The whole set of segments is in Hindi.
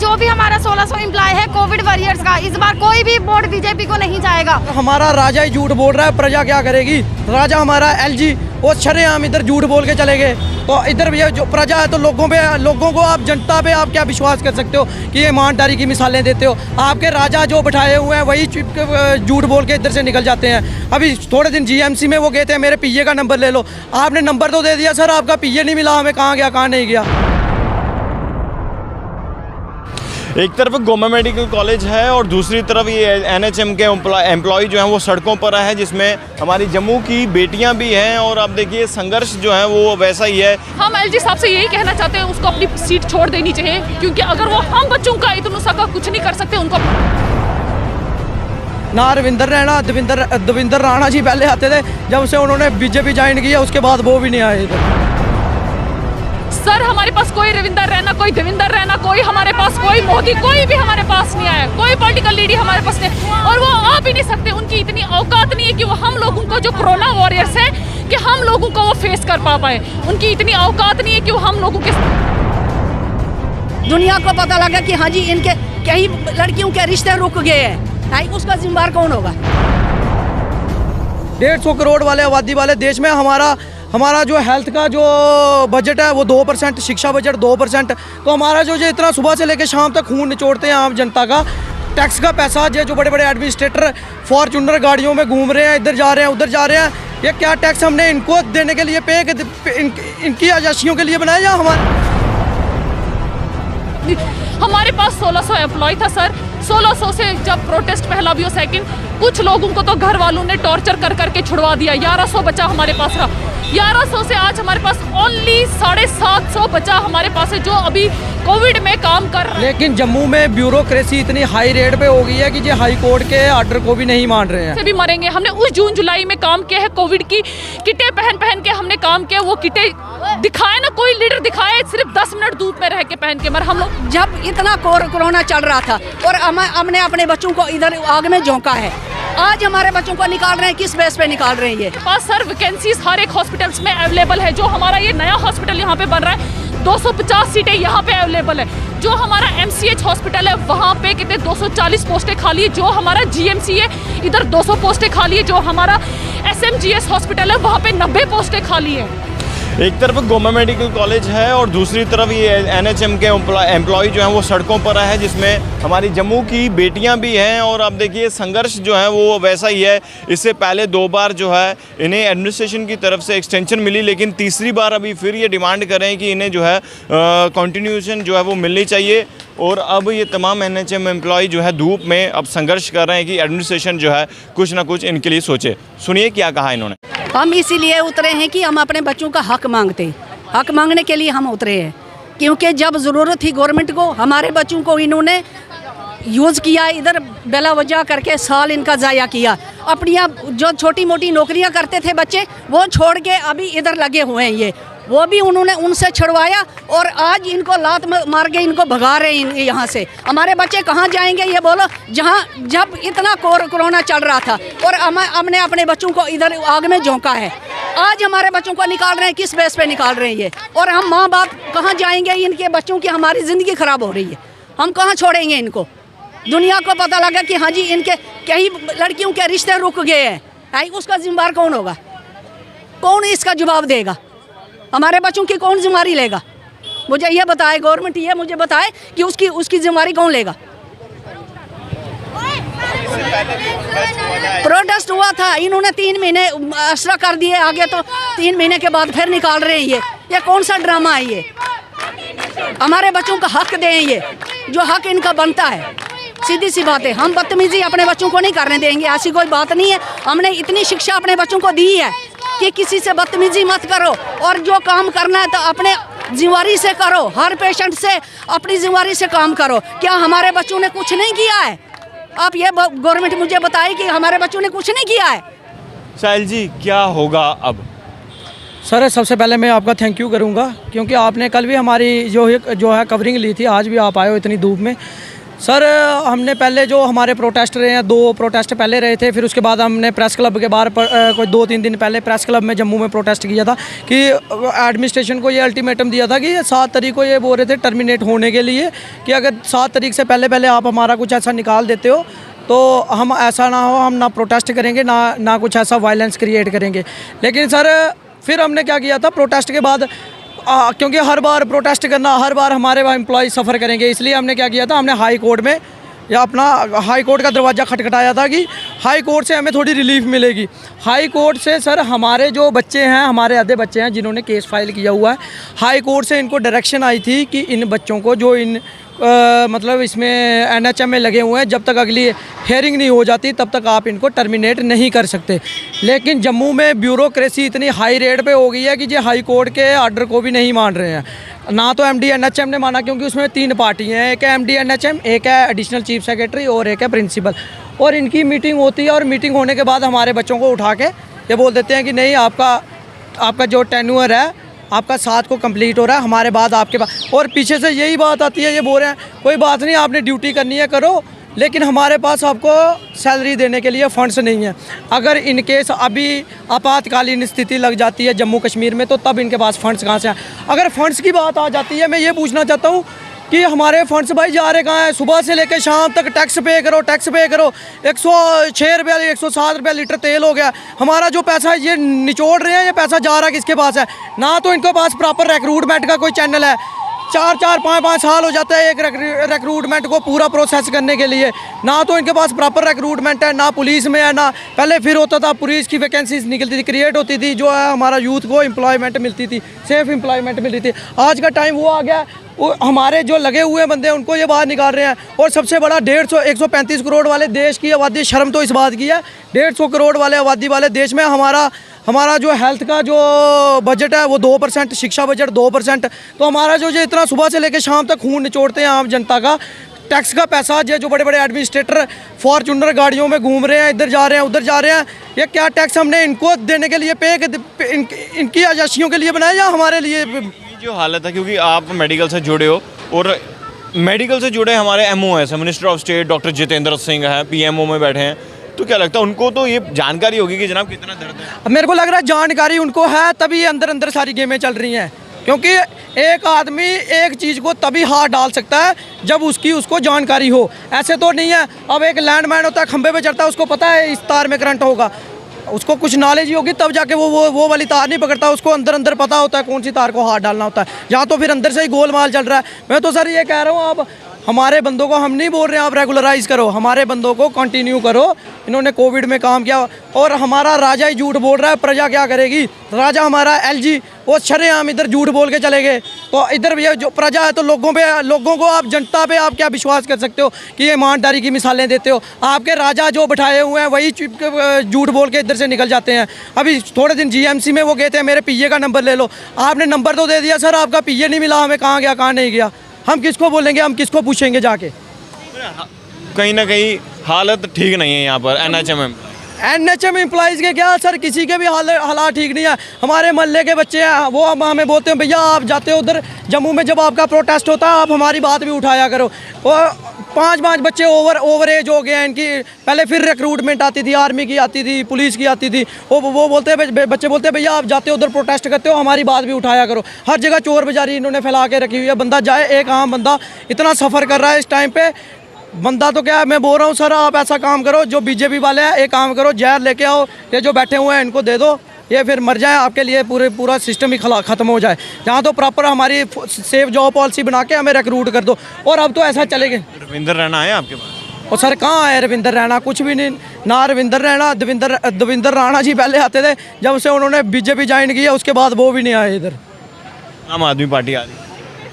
जो भी हमारा 1600 एम्प्लॉय है कोविड वॉरियर्स का, इस बार कोई भी वोट बीजेपी को नहीं जाएगा। हमारा राजा ही झूठ बोल रहा है, प्रजा क्या करेगी। राजा हमारा एलजी वो शरेआम इधर झूठ बोल के चले गए, तो इधर भी जो प्रजा है तो लोगों को आप जनता पे आप क्या विश्वास कर सकते हो कि ये ईमानदारी की मिसालें देते हो। आपके राजा जो बिठाए हुए हैं वही झूठ बोल के इधर से निकल जाते हैं। अभी थोड़े दिन जीएमसी में वो गए थे, मेरे पीए का नंबर ले लो, आपने नंबर तो दे दिया सर, आपका पीए नहीं मिला, हमें कहाँ गया कहाँ नहीं गया। एक तरफ गवर्नमेंट मेडिकल कॉलेज है और दूसरी तरफ ये एनएचएम के एम्प्लॉय जो हैं वो सड़कों पर है, जिसमें हमारी जम्मू की बेटियां भी हैं। और आप देखिए संघर्ष जो है वो वैसा ही है। हम एलजी साहब से यही कहना चाहते हैं उसको अपनी सीट छोड़ देनी चाहिए, क्योंकि अगर वो हम बच्चों का इतना सा कुछ नहीं कर सकते उनको। ना रविंदर रैना, दविंदर राणा जी पहले आते थे, जब से उन्होंने बीजेपी ज्वाइन किया उसके बाद वो भी नहीं आए थे। सर हमारे पास कोई रविंदर रैना, कोई देविंदर रैना, कोई हमारे पास कोई मोदी, कोई भी हमारे पास नहीं आया, कोई पॉलिटिकल लीडर हमारे पास नहीं, और वो आ भी नहीं सकते। उनकी इतनी औकात नहीं है कि वो हम लोगों को जो कोरोना वॉरियर्स है कि हम लोगों को वो फेस कर पाए। उनकी इतनी औकात नहीं है कि वो हम लोगों के दुनिया को पता लगा कि हाँ जी इनके कई लड़कियों के रिश्ते रुक गए हैं, उसका जिम्मेदार कौन होगा। 150 करोड़ वाले आबादी वाले देश में हमारा जो हेल्थ का जो बजट है वो 2%, शिक्षा बजट 2%, तो हमारा जो इतना सुबह से लेकर शाम तक खून निचोड़ते हैं आम जनता का, टैक्स का पैसा जो बड़े बड़े एडमिनिस्ट्रेटर फॉर्चूनर गाड़ियों में घूम रहे हैं, इधर जा रहे हैं उधर जा रहे हैं, ये क्या टैक्स हमने इनको देने के लिए इनकी आजाशियों के लिए बनाया या हमारे पास 1600 एम्प्लॉय था सर। 1600 से जब प्रोटेस्ट पहला भी हो सेकंड, कुछ लोगों को तो घर वालों ने टॉर्चर कर करके छुड़वा दिया। 1100 बच्चा हमारे पास रहा। 1100 से आज हमारे पास ओनली 750 बच्चा हमारे पास है जो अभी कोविड में काम कर रहा है। लेकिन जम्मू में ब्यूरोक्रेसी इतनी हाई रेट पे हो गई है कि जो हाई कोर्ट के ऑर्डर को भी नहीं मान रहे हैं। से भी मरेंगे। हमने उस जून जुलाई में काम किया है, कोविड की किटें पहन के हमने काम किया। वो किटें दिखाए ना, कोई लीडर दिखाए, सिर्फ 10 मिनट धूप में रह के पहन के। मगर हम लोग जब इतना कोरोना चल रहा था और हमने अपने बच्चों को इधर आग में झोंका है, आज हमारे बच्चों को निकाल रहे हैं, किस बेस पे निकाल रहे हैं। ये पास सर वैकेंसीज हर एक हॉस्पिटल्स में अवेलेबल है। जो हमारा ये नया हॉस्पिटल यहाँ पे बन रहा है, 250 सीटें यहाँ पे अवेलेबल है। जो हमारा MCH हॉस्पिटल है वहाँ पे कितने 240 पोस्टें खाली है। जो हमारा GMC है इधर 200 पोस्टें खाली है। जो हमारा SMGS हॉस्पिटल है वहाँ पे 90 पोस्टें खाली है। एक तरफ गवर्नमेंट मेडिकल कॉलेज है और दूसरी तरफ ये एनएचएम के एम्प्लॉय जो हैं वो सड़कों पर है, जिसमें हमारी जम्मू की बेटियां भी हैं। और आप देखिए संघर्ष जो है वो वैसा ही है। इससे पहले 2 बार जो है इन्हें एडमिनिस्ट्रेशन की तरफ से एक्सटेंशन मिली, लेकिन तीसरी बार अभी फिर ये डिमांड कर रहे हैं कि इन्हें जो है कंटिन्यूएशन जो है वो मिलनी चाहिए। और अब ये तमाम एनएचएम एम्प्लॉय जो है धूप में अब संघर्ष कर रहे हैं कि एडमिनिस्ट्रेशन जो है कुछ ना कुछ इनके लिए सोचे। सुनिए क्या कहा इन्होंने। हम इसीलिए उतरे हैं कि हम अपने बच्चों का हक मांगते हैं। हक मांगने के लिए हम उतरे हैं, क्योंकि जब ज़रूरत थी गवर्नमेंट को, हमारे बच्चों को इन्होंने यूज़ किया, इधर बेला वजह करके साल इनका ज़ाया किया। अपनी जो छोटी मोटी नौकरियां करते थे बच्चे वो छोड़ के अभी इधर लगे हुए हैं। ये वो भी उन्होंने उनसे छुड़वाया और आज इनको लात मार के इनको भगा रहे हैं यहाँ से। हमारे बच्चे कहाँ जाएंगे ये बोलो, जहाँ जब इतना कोरोना चल रहा था और हमने अपने बच्चों को इधर आग में झोंका है, आज हमारे बच्चों को निकाल रहे हैं, किस बेस पे निकाल रहे हैं ये। और हम माँ बाप कहाँ जाएंगे, इनके बच्चों की हमारी ज़िंदगी ख़राब हो रही है, हम कहाँ छोड़ेंगे इनको। दुनिया को पता लगा कि हाँ जी इनके कई लड़कियों के रिश्ते रुक गए हैं, उसका जिम्मेदार कौन होगा, कौन इसका जवाब देगा, हमारे बच्चों की कौन जिम्मेदारी लेगा। मुझे ये बताए गवर्नमेंट, ये मुझे बताए कि उसकी जिम्मेदारी कौन लेगा। प्रोटेस्ट हुआ था, इन्होंने 3 महीने असरा कर दिए, आगे तो 3 महीने के बाद फिर निकाल रहे हैं। ये कौन सा ड्रामा है ये। हमारे बच्चों का हक दें, ये जो हक इनका बनता है। सीधी सी बात है, हम बदतमीजी अपने बच्चों को नहीं करने देंगे, ऐसी कोई बात नहीं है। हमने इतनी शिक्षा अपने बच्चों को दी है कि किसी से बदतमीजी मत करो, और जो काम करना है तो अपने जिम्मेदारी से करो, हर पेशेंट से अपनी जिम्मेदारी से काम करो। क्या हमारे बच्चों ने कुछ नहीं किया है? आप ये गवर्नमेंट मुझे बताए कि हमारे बच्चों ने कुछ नहीं किया है। साहिल जी क्या होगा अब? सर सबसे पहले मैं आपका थैंक यू करूंगा, क्योंकि आपने कल भी हमारी जो है कवरिंग ली थी, आज भी आप आए हो इतनी धूप में। सर हमने पहले जो हमारे प्रोटेस्ट रहे हैं, 2 प्रोटेस्ट पहले रहे थे, फिर उसके बाद हमने प्रेस क्लब के बाहर कोई 2-3 दिन पहले प्रेस क्लब में जम्मू में प्रोटेस्ट किया था कि एडमिनिस्ट्रेशन को ये अल्टीमेटम दिया था कि ये 7 तारीख को ये बोल रहे थे टर्मिनेट होने के लिए कि अगर 7 तारीख से पहले आप हमारा कुछ ऐसा निकाल देते हो तो हम ऐसा ना हो, हम ना प्रोटेस्ट करेंगे ना कुछ ऐसा वायलेंस क्रिएट करेंगे। लेकिन सर फिर हमने क्या किया था प्रोटेस्ट के बाद, क्योंकि हर बार प्रोटेस्ट करना, हर बार हमारे एम्प्लॉय सफ़र करेंगे, इसलिए हमने क्या किया था, हमने हाई कोर्ट में या अपना हाई कोर्ट का दरवाज़ा खटखटाया था कि हाई कोर्ट से हमें थोड़ी रिलीफ मिलेगी। हाई कोर्ट से सर हमारे जो बच्चे हैं, हमारे आधे बच्चे हैं जिन्होंने केस फाइल किया हुआ है, हाई कोर्ट से इनको डायरेक्शन आई थी कि इन बच्चों को जो मतलब इसमें एनएचएम में लगे हुए हैं, जब तक अगली हेयरिंग नहीं हो जाती तब तक आप इनको टर्मिनेट नहीं कर सकते। लेकिन जम्मू में ब्यूरोक्रेसी इतनी हाई रेट पे हो गई है कि ये हाई कोर्ट के आर्डर को भी नहीं मान रहे हैं। ना तो एमडी एनएचएम ने माना, क्योंकि उसमें 3 पार्टी हैं, एक है एमडी एनएचएम, एक है एडिशनल चीफ सेक्रेटरी और एक है प्रिंसिपल। और इनकी मीटिंग होती है और मीटिंग होने के बाद हमारे बच्चों को उठा के ये बोल देते हैं कि नहीं, आपका जो टेन्योर है आपका 7 को कंप्लीट हो रहा है, हमारे बाद आपके पास। और पीछे से यही बात आती है, ये बोल रहे हैं कोई बात नहीं, आपने ड्यूटी करनी है करो, लेकिन हमारे पास आपको सैलरी देने के लिए फ़ंड्स नहीं है। अगर इन केस अभी आपातकालीन स्थिति लग जाती है जम्मू कश्मीर में तो तब इनके पास फ़ंड्स कहाँ से आए। अगर फ़ंड्स की बात आ जाती है, मैं ये पूछना चाहता हूँ कि हमारे फंड्स भाई जा रहे कहाँ हैं? सुबह से लेकर शाम तक टैक्स पे करो 106 रुपये 107 रुपये लीटर तेल हो गया। हमारा जो पैसा ये निचोड़ रहे हैं, ये पैसा जा रहा है किसके पास है? ना तो इनके पास प्रॉपर रिक्रूटमेंट का कोई चैनल है, 4-5 साल हो जाता है एक रिक्रूटमेंट को पूरा प्रोसेस करने के लिए। ना तो इनके पास प्रॉपर रिक्रूटमेंट है, ना पुलिस में है, ना पहले फिर होता था पुलिस की वैकेंसीज निकलती थी, क्रिएट होती थी, जो है हमारा यूथ को एम्प्लॉयमेंट मिलती थी, सेफ एम्प्लॉयमेंट मिलती थी। आज का टाइम वो आ गया, वो हमारे जो लगे हुए बंदे हैं उनको ये बाहर निकाल रहे हैं। और सबसे बड़ा 135 करोड़ वाले देश की आबादी, शर्म तो इस बात की है, 150 करोड़ वाले आबादी वाले देश में हमारा जो हेल्थ का जो बजट है वो 2%, शिक्षा बजट 2%। तो हमारा जो इतना सुबह से लेकर शाम तक खून निचोड़ते हैं आम जनता का, टैक्स का पैसा जो बड़े बड़े एडमिनिस्ट्रेटर फॉर्चूनर गाड़ियों में घूम रहे हैं, इधर जा रहे हैं उधर जा रहे हैं, ये क्या टैक्स हमने इनको देने के लिए इनकी आजाशियों के लिए बनाया या हमारे लिए? जो हालत है, क्योंकि आप मेडिकल से जुड़े हो और मेडिकल से जुड़े हमारे MOS है, minister of state doctor Jitendra Singh है, PMO में बैठे हैं, तो क्या लगता है उनको तो ये जानकारी होगी कि जनाब कितना दर्द है? मेरे को लग रहा है जानकारी उनको है, तभी अंदर सारी गेमें चल रही हैं। क्योंकि एक आदमी एक चीज़ को तभी हाथ डाल सकता है जब उसको जानकारी हो। ऐसे तो नहीं है, अब एक लैंडमैन होता है खंबे पे चढ़ता है, उसको पता है इस तार में करंट होगा, उसको कुछ नॉलेज ही होगी तब जाके वो वाली तार नहीं पकड़ता, उसको अंदर पता होता है कौन सी तार को हाथ डालना होता है। यहाँ तो फिर अंदर से ही गोलमाल चल रहा है। मैं तो सर ये कह रहा हूँ, आप हमारे बंदों को, हम नहीं बोल रहे हैं आप रेगुलराइज करो, हमारे बंदों को कंटिन्यू करो। इन्होंने कोविड में काम किया और हमारा राजा ही झूठ बोल रहा है, प्रजा क्या करेगी? राजा हमारा LG वो शरेआम इधर झूठ बोल के चले गए, तो इधर ये जो प्रजा है तो लोगों को आप, जनता पे आप क्या विश्वास कर सकते हो कि ये ईमानदारी की मिसालें देते हो? आपके राजा जो बैठाए हुए हैं वही झूठ बोल के इधर से निकल जाते हैं। अभी थोड़े दिन GMC में वो गए थे, मेरे PA का नंबर ले लो, आपने नंबर तो दे दिया सर, आपका PA नहीं मिला, हमें कहाँ गया कहाँ नहीं गया, हम किसको बोलेंगे, हम किसको पूछेंगे जाके? कहीं ना कहीं हालत ठीक नहीं है यहाँ पर NHM एम्प्लॉइज़ के क्या सर, किसी के भी हालात ठीक नहीं है। हमारे मोहल्ले के बच्चे हैं, वो हमें बोलते हैं भैया आप जाते हो उधर जम्मू में, जब आपका प्रोटेस्ट होता है आप हमारी बात भी उठाया करो। और 5 बच्चे ओवर एज हो गए हैं इनकी, पहले फिर रिक्रूटमेंट आती थी, आर्मी की आती थी, पुलिस की आती थी, वो बोलते हैं, बच्चे बोलते हैं भैया आप जाते हो उधर प्रोटेस्ट करते हो, हमारी बात भी उठाया करो। हर जगह चोर बाजारी इन्होंने फैला के रखी हुई है। बंदा जाए, एक आम बंदा इतना सफ़र कर रहा है इस टाइम पे, बंदा तो क्या है, मैं बोल रहा हूँ सर आप ऐसा काम करो, जो BJP वाले हैं एक काम करो, जहर लेके आओ, ये जो बैठे हुए हैं इनको दे दो, ये फिर मर जाए, आपके लिए पूरा सिस्टम ही ख़त्म हो जाए। यहाँ तो प्रॉपर हमारी सेफ जॉब पॉलिसी बना के हमें रिक्रूट कर दो। और अब तो ऐसा चलेगा। रविंदर रैना है आपके पास? और सर कहाँ है रविंदर रैना? कुछ भी नहीं, ना रविंदर रैना, दविंदर राणा जी पहले आते थे, जब से उन्होंने BJP ज्वाइन किया उसके बाद वो भी नहीं आए इधर। आम आदमी पार्टी आ रही है।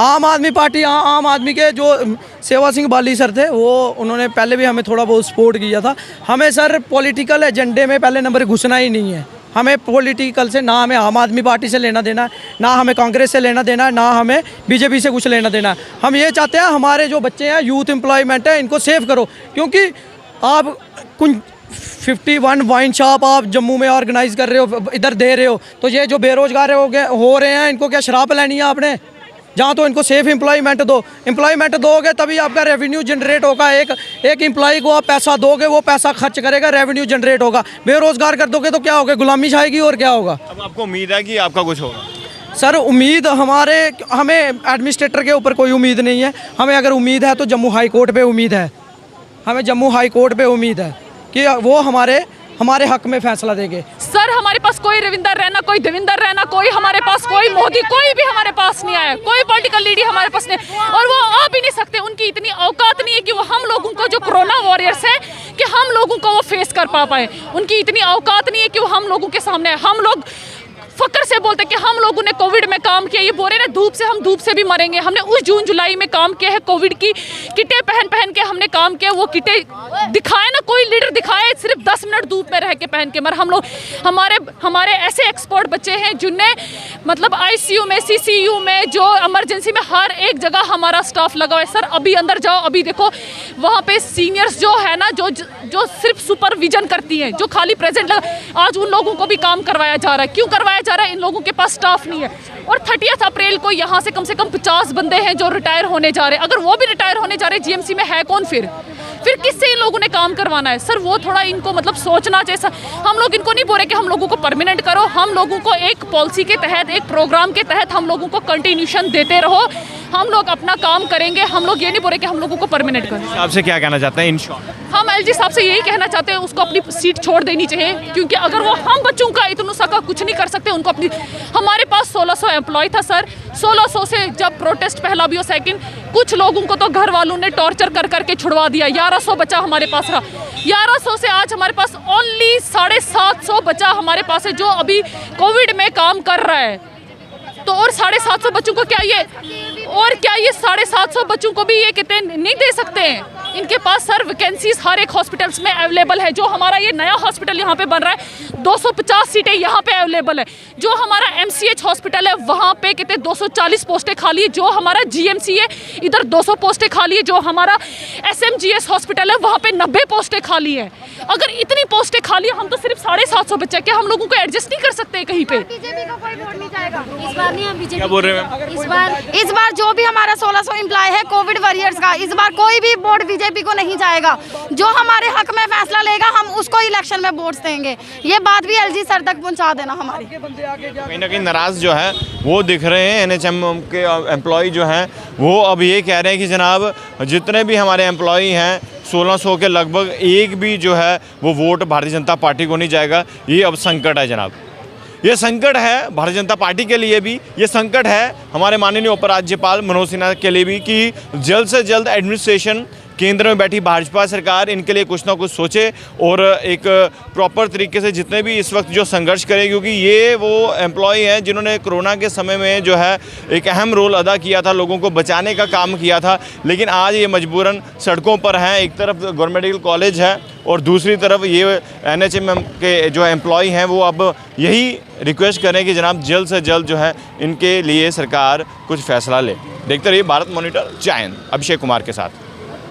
आम आदमी पार्टी, आम आदमी के जो सेवा सिंह बाली सर थे, वो उन्होंने पहले भी हमें थोड़ा बहुत सपोर्ट किया था। हमें सर पॉलिटिकल एजेंडे में पहले नंबर घुसना ही नहीं है। हमें पॉलिटिकल से, ना हमें आम आदमी पार्टी से लेना देना है, ना हमें कांग्रेस से लेना देना है, ना हमें BJP से कुछ लेना देना है। हम ये चाहते हैं हमारे जो बच्चे हैं, यूथ एम्प्लॉयमेंट है, इनको सेव करो। क्योंकि आप कुछ 51 वाइन शॉप आप जम्मू में ऑर्गेनाइज़ कर रहे हो, इधर दे रहे हो, तो ये जो बेरोजगार हो रहे हैं इनको क्या शराब पिलानी है आपने? जहाँ तो इनको सेफ एम्प्लॉयमेंट दो। एम्प्लॉयमेंट दोगे तभी आपका रेवेन्यू जनरेट होगा। एक एम्प्लॉय को आप पैसा दोगे, वो पैसा खर्च करेगा, रेवेन्यू जनरेट होगा। बेरोजगार कर दोगे तो क्या होगा? गुलामी छाएगी और क्या होगा? अब आपको उम्मीद है कि आपका कुछ होगा? सर उम्मीद हमें एडमिनिस्ट्रेटर के ऊपर कोई उम्मीद नहीं है। हमें अगर उम्मीद है तो जम्मू हाई कोर्ट पे उम्मीद है। हमें जम्मू हाई कोर्ट पे उम्मीद है कि वो हमारे हक में फैसला देंगे। सर हमारे पास कोई रविंदर रैना, कोई देविंदर रैना, कोई हमारे पास, कोई मोदी, कोई भी हमारे पास नहीं आया, कोई पॉलिटिकल लीडर हमारे पास नहीं, और वो आ भी नहीं सकते। उनकी इतनी औकात नहीं है कि वो हम लोगों को, जो कोरोना वॉरियर्स है, कि हम लोगों को वो फेस कर पाए। उनकी इतनी औकात नहीं है कि वो हम लोगों के सामने आए। हम लोग फक्र से बोलते कि हम लोगों ने कोविड में काम किया। ये बोल रहे ना धूप से, हम धूप से भी मरेंगे। हमने उस जून जुलाई में काम किया है, कोविड की किटें पहन के हमने काम किया। वो किटें दिखाए ना, कोई लीडर दिखाए सिर्फ 10 मिनट धूप में रह के पहन के। मगर हम लोग, हमारे ऐसे एक्सपर्ट बच्चे हैं जिनने मतलब आईसीयू में, सीसीयू में, जो इमरजेंसी में, हर एक जगह हमारा स्टाफ लगा हुआ है। सर अभी अंदर जाओ, अभी देखो वहाँ पे सीनियर्स जो है ना, जो सिर्फ सुपरविजन करती हैं, जो खाली प्रेजेंट, आज उन लोगों को भी काम करवाया जा रहा है। क्यों करवाया जा रहा है? इन लोगों के पास स्टाफ नहीं है। और 30 अप्रैल को यहाँ से कम 50 बंदे हैं जो रिटायर होने जा रहे हैं। अगर वो भी रिटायर होने जा रहे हैं, जीएमसी में है कौन फिर किससे इन लोगों ने काम करवाना है? सर वो थोड़ा इनको मतलब सोचना चाहिए। हम लोग इनको नहीं बोल रहे कि हम लोगों को परमानेंट करो। हम लोगों को एक पॉलिसी के तहत, एक प्रोग्राम के तहत हम लोगों को कंटिन्यूशन देते रहो। हम लोग अपना काम करेंगे। हम लोग ये नहीं बोल रहे कि हम लोगों को परमानेंट करो। आपसे क्या कहना चाहते हैं इन शॉर्ट? हम एलजी साहब से यही कहना चाहते हैं, उसको अपनी सीट छोड़ देनी चाहिए, क्योंकि अगर वो हम बच्चों का इतना सा कुछ नहीं कर सकते, उनको अपनी, हमारे पास 1600 एम्प्लॉय था सर। 1600 से जब प्रोटेस्ट पहला भी हो, सेकंड, कुछ लोगों को तो घर वालों ने टॉर्चर कर करके छुड़वा दिया। 1100 बच्चा हमारे पास रहा। 1100 से आज हमारे पास ओनली 750 बच्चा हमारे पास है जो अभी कोविड में काम कर रहा है। तो और 750 बच्चों को क्या ये 750 बच्चों को भी ये कितने नहीं दे सकते हैं? इनके पास सर वैकेंसीज हर एक हॉस्पिटल्स में अवेलेबल है। जो हमारा ये नया हॉस्पिटल यहाँ पे बन रहा है, 250 सीटें यहाँ पे अवेलेबल है। जो हमारा MCH हॉस्पिटल है, वहाँ पे कितने 240 पोस्टें खाली है। जो हमारा GMC है, इधर 200 पोस्टें खाली है। जो हमारा SMGS हॉस्पिटल है, वहाँ पे 90 पोस्टें खाली है। अगर इतनी पोस्टें खाली है, हम तो सिर्फ 750 बच्चे, क्या हम लोगों को एडजस्ट नहीं कर सकते कहीं पे? बीजेपी को कोई वोट नहीं जाएगा इस बार। नहीं, हम बीजेपी क्या बोल रहे हैं? इस बार जो भी हमारा 1600 एम्प्लॉय है कोविड वॉरियर्स का, इस बार कोई भी वोट बीजेपी को नहीं जाएगा। जो हमारे हक में फैसला लेगा, हम उसको इलेक्शन में वोट देंगे। ये बात भी एलजी सर तक पहुंचा देना हमारी। कहीं ना कहीं नाराज जो है वो दिख रहे हैं। NHM के एम्प्लॉय जो हैं वो अब ये कह रहे हैं कि जनाब जितने भी हमारे एम्प्लॉय हैं 1600 के लगभग, एक भी जो है वो वोट भारतीय जनता पार्टी को नहीं जाएगा। ये अब संकट है जनाब। ये संकट है भारतीय जनता पार्टी के लिए भी, ये संकट है हमारे माननीय उपराज्यपाल मनोज सिन्हा के लिए भी कि जल्द से जल्द एडमिनिस्ट्रेशन, केंद्र में बैठी भाजपा सरकार इनके लिए कुछ ना कुछ सोचे और एक प्रॉपर तरीके से जितने भी इस वक्त जो संघर्ष करें, क्योंकि ये वो एम्प्लॉय हैं जिन्होंने कोरोना के समय में जो है एक अहम रोल अदा किया था, लोगों को बचाने का काम किया था। लेकिन आज ये मजबूरन सड़कों पर हैं। एक तरफ गवर्नमेंट मेडिकल कॉलेज है और दूसरी तरफ ये NHM के जो एम्प्लॉय हैं वो अब यही रिक्वेस्ट करें कि जनाब जल्द से जल्द जो है इनके लिए सरकार कुछ फैसला ले। देखते रहिए भारत मॉनिटर, जय हिंद। अभिषेक कुमार के साथ।